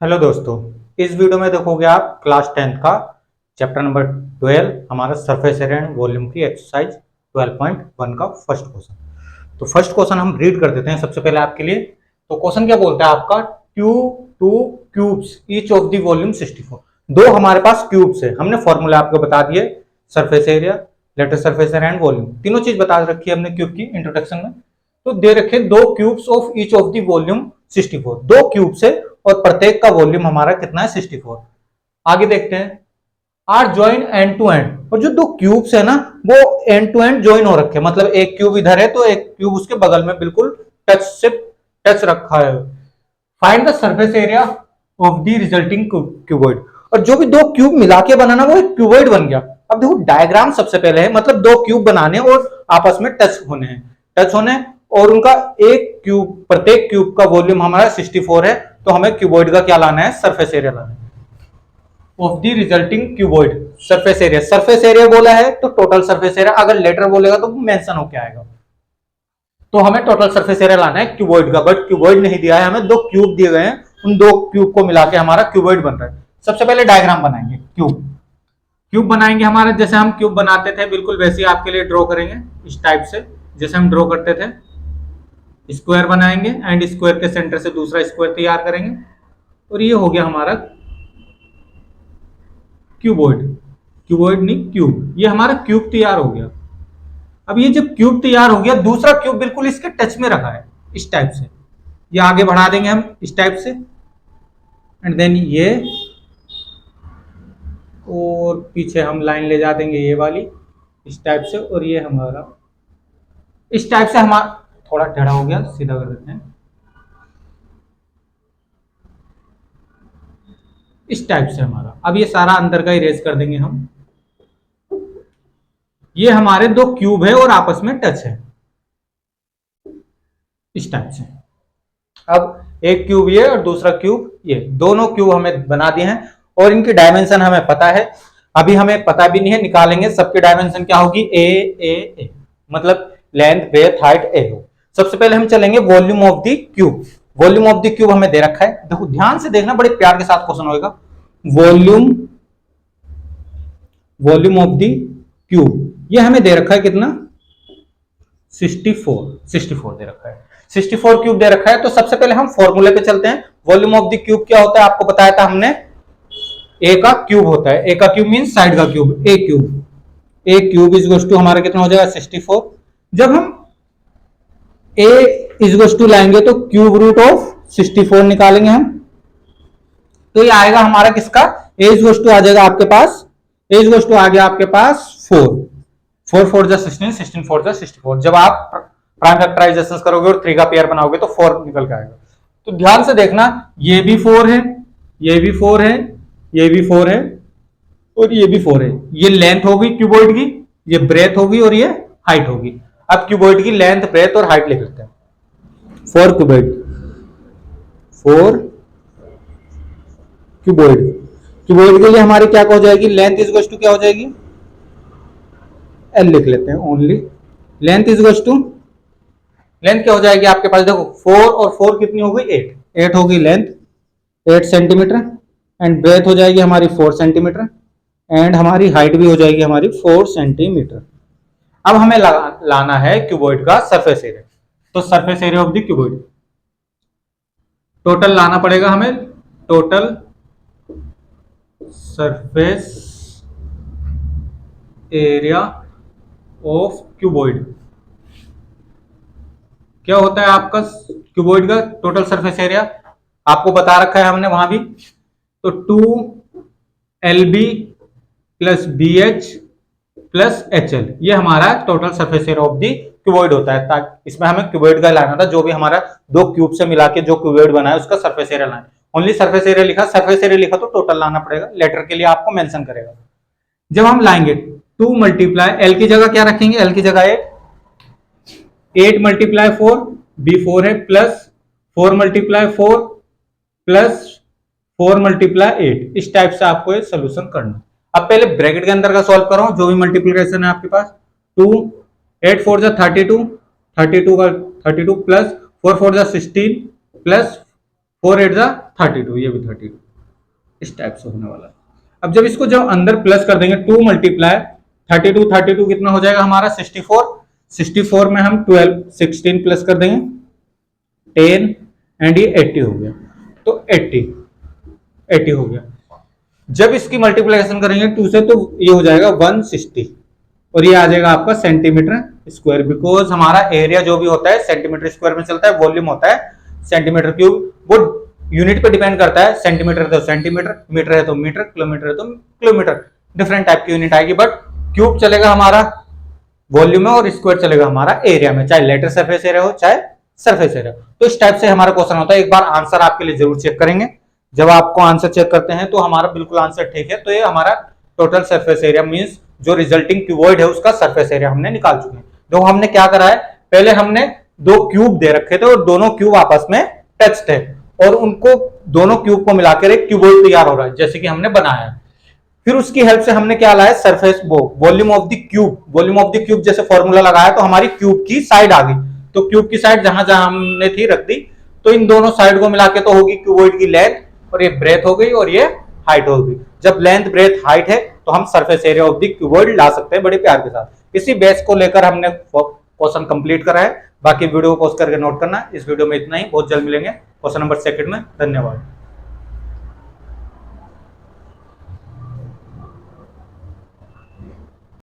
Hello दोस्तों, इस video में देखोगे आप क्लास 10th का चैप्टर नंबर 12 हमारा सरफेस एरिया एंड वॉल्यूम की एक्सरसाइज 12.1 का फर्स्ट क्वेश्चन। तो फर्स्ट क्वेश्चन हम रीड कर देते हैं सबसे पहले आपके लिए। तो क्वेश्चन क्या बोलता है आपका, to cubes each of the volume 64। दो हमारे पास क्यूब्स है, हमने फॉर्मूला आपको बता दिए, surface area, lateral surface area and volume, तीनों चीज बता रखी है हमने क्यूब की इंट्रोडक्शन में। तो दे रखे दो cubes of each of the volume 64, दो क्यूब्स है और प्रत्येक का वॉल्यूम हमारा कितना है 64। आगे देखते हैं, are join end to end, और जो दो क्यूब्स है ना वो एंड टू एंड ज्वाइन हो रखे, मतलब एक क्यूब इधर है तो एक क्यूब उसके बगल में बिल्कुल टच रखा है। Find the surface area of the resulting cuboid, और जो भी दो क्यूब मिला के बनाना वो एक क्यूबॉइड बन गया। अब देखो डायग्राम सबसे पहले है, मतलब दो क्यूब बनाने और आपस में टच होने और उनका एक क्यूब, प्रत्येक क्यूब का वॉल्यूम हमारा 64 है, तो हमें क्यूबॉइड का क्या लाना है, सरफेस एरिया लाना है of the resulting cuboid. Surface area बोला है तो टोटल सरफेस एरिया, अगर लेटर बोलेगा तो मेंशन होके आएगा। तो हमें टोटल सरफेस एरिया लाना है क्यूबॉइड का, बट क्यूबॉइड नहीं दिया है हमें, दो क्यूब दिए गए हैं, उन दो क्यूब को मिला के हमारा क्यूबॉइड बन रहा है। सबसे पहले डायग्राम बनाएंगे, क्यूब बनाएंगे हमारा, जैसे हम क्यूब बनाते थे बिल्कुल वैसे ही आपके लिए ड्रॉ करेंगे इस टाइप से, जैसे हम ड्रॉ करते थे। स्क्वायर बनाएंगे एंड स्क्वायर के सेंटर से दूसरा स्क्वायर तैयार करेंगे, और ये हो गया हमारा क्यूबॉइड नहीं क्यूब, ये हमारा क्यूब तैयार हो गया। अब ये जब क्यूब तैयार हो गया, दूसरा क्यूब बिल्कुल इसके टच में रखा है इस टाइप से, ये आगे बढ़ा देंगे हम इस टाइप से, एंड देन ये, और पीछे हम लाइन ले जा देंगे ये वाली इस टाइप से, और ये हमारा इस टाइप से, हमारा थोड़ा टेढ़ा हो गया, सीधा कर देते हैं इस टाइप से हमारा। अब ये सारा अंदर का इरेज कर देंगे हम। ये हमारे दो क्यूब है और आपस में टच है इस टाइप से। अब एक क्यूब ये और दूसरा क्यूब ये, दोनों क्यूब हमें बना दिए हैं और इनकी डायमेंशन हमें पता है। अभी हमें पता भी नहीं है, निकालेंगे। सबकी डायमेंशन क्या होगी, ए, मतलब लेंथ ब्रेथ हाइट ए हो। सबसे पहले हम चलेंगे volume of the cube. Volume of the cube हमें दे रखा है, देखो ध्यान से देखना, बड़े प्यार के साथ क्वेश्चन होगा। वॉल्यूम ऑफ द क्यूब, ये हमें दे रखा है कितना, 64 दे रखा है, 64 क्यूब दे रखा है। तो सबसे पहले हम फॉर्मूले पे चलते हैं। वॉल्यूम ऑफ द क्यूब क्या होता है, आपको बताया था हमने, ए का क्यूब होता है, ए का क्यूब मीन साइड का cube, a cube is to हमारा कितना हो जाएगा 64। जब हम ए इज टू लाएंगे तो क्यूब रूट ऑफ 64 निकालेंगे हम, तो ये आएगा हमारा किसका, ए इज टू आ जाएगा आपके पास, ए इज टू आ गया आपके पास 4 4 जा 16, 16 4 जा 64। जब आप प्राइम फैक्टराइजेशन करोगे और 3 का पेयर बनाओगे तो 4 निकल के आएगा। तो ध्यान से देखना, ये भी 4 है, ये भी 4 है, ये भी 4 है, और ये भी 4 है। ये लेंथ होगी क्यूबॉइड की, ये ब्रेथ होगी और ये हाइट होगी। अब क्यूबॉइड की लेंथ ब्रेथ और हाइट लिख लेते हैं। 4 क्यूबॉइड के लिए हमारी क्या हो जाएगी, लेंथ इज टू क्या हो जाएगी, एल लिख लेते हैं only. Length is two, length क्या हो जाएगी आपके पास, देखो 4 और 4 कितनी हो गई, 8 होगी लेंथ, 8 सेंटीमीटर, एंड ब्रेथ हो जाएगी हमारी 4 सेंटीमीटर, एंड हमारी हाइट भी हो जाएगी हमारी 4 सेंटीमीटर। अब हमें लाना है क्यूबॉइड का सरफेस एरिया। तो surface area of the cuboid total लाना पड़ेगा हमें, total surface area of cuboid. क्या होता है आपका क्यूबॉइड का टोटल सरफेस एरिया, आपको बता रखा है हमने वहां भी। तो 2LB plus BH plus HL, ये हमारा total surface area of the cuboid होता है। ताकि इसमें हमें क्यूबॉइड का लाना था, जो भी हमारा दो क्यूब से मिला के जो क्यूबॉइड बना है उसका सरफेस एरिया लाना। ओनली सरफेस एरिया लिखा, सरफेस एरिया लिखा तो टोटल लाना पड़ेगा, लेटर के लिए आपको मेंशन करेगा। जब हम लाएंगे 2 मल्टीप्लाई, एल की जगह क्या रखेंगे, एल की जगह 8 मल्टीप्लाई 4, B4 है, प्लस 4 मल्टीप्लाई 4 प्लस 4 मल्टीप्लाई 8, इस टाइप से आपको ये सोल्यूशन करना। अब पहले ब्रैकेट के अंदर का सॉल्व करो, जो भी मल्टीप्लिकेशन है आपके पास। 2 8 4 जा 32, 32 का 32 प्लस 4 4 जा 16 प्लस 4 8 जा 32, ये भी 32, इस टाइप से होने वाला है। अब जब इसको जब अंदर प्लस कर देंगे 2 मल्टीप्लाई 32, 32 कितना हो जाएगा हमारा 64, 64 में हम 12 16 प्लस कर देंगे 10 एंड ये 80 हो गया, तो 80 हो गया। जब इसकी मल्टीप्लिकेशन करेंगे 2 से तो ये हो जाएगा 160 और ये आ जाएगा आपका सेंटीमीटर स्क्वायर, बिकॉज हमारा एरिया जो भी होता है सेंटीमीटर स्क्वायर में चलता है, वॉल्यूम होता है सेंटीमीटर क्यूब, वो यूनिट पे डिपेंड करता है, सेंटीमीटर है तो सेंटीमीटर, मीटर है तो मीटर, किलोमीटर है तो किलोमीटर, डिफरेंट टाइप की यूनिट आएगी, बट क्यूब चलेगा हमारा वॉल्यूम में और स्क्वायर चलेगा हमारा एरिया में, चाहे लेटर सरफेस एरिया हो चाहे सरफेस एरिया। तो इस टाइप से हमारा क्वेश्चन होता है। एक बार आंसर आपके लिए जरूर चेक करेंगे, जब आपको आंसर चेक करते हैं तो हमारा बिल्कुल आंसर ठीक है, तो ये हमारा टोटल सरफेस एरिया मींस जो रिजल्टिंग क्यूबॉइड है उसका सरफेस एरिया हमने निकाल चुके हैं। तो हमने क्या करा है, पहले हमने दो क्यूब दे रखे थे और दोनों क्यूब आपस में टच थे और उनको दोनों क्यूब को मिलाकर एक क्यूबॉइड तैयार हो रहा है जैसे कि हमने बनाया है। फिर उसकी हेल्प से हमने क्या लाया, surface volume of the cube, volume of the cube जैसे फॉर्मूला लगाया तो हमारी क्यूब की साइड आ गई, तो क्यूब की साइड जहां जहां हमने थी रख दी, तो इन दोनों साइड को मिला के तो होगी क्यूबॉइड की लेंथ और ये ब्रेथ हो गई और ये हाइट हो गई। जब लेंथ ब्रेथ हाइट है तो हम surface area of the cuboid ला सकते हैं बड़े प्यार के साथ। इसी बेस को लेकर हमने क्वेश्चन कंप्लीट करा है। बाकी वीडियो को पॉज करके नोट करना। इस वीडियो में इतना ही, बहुत जल्द मिलेंगे क्वेश्चन नंबर 2 में। धन्यवाद।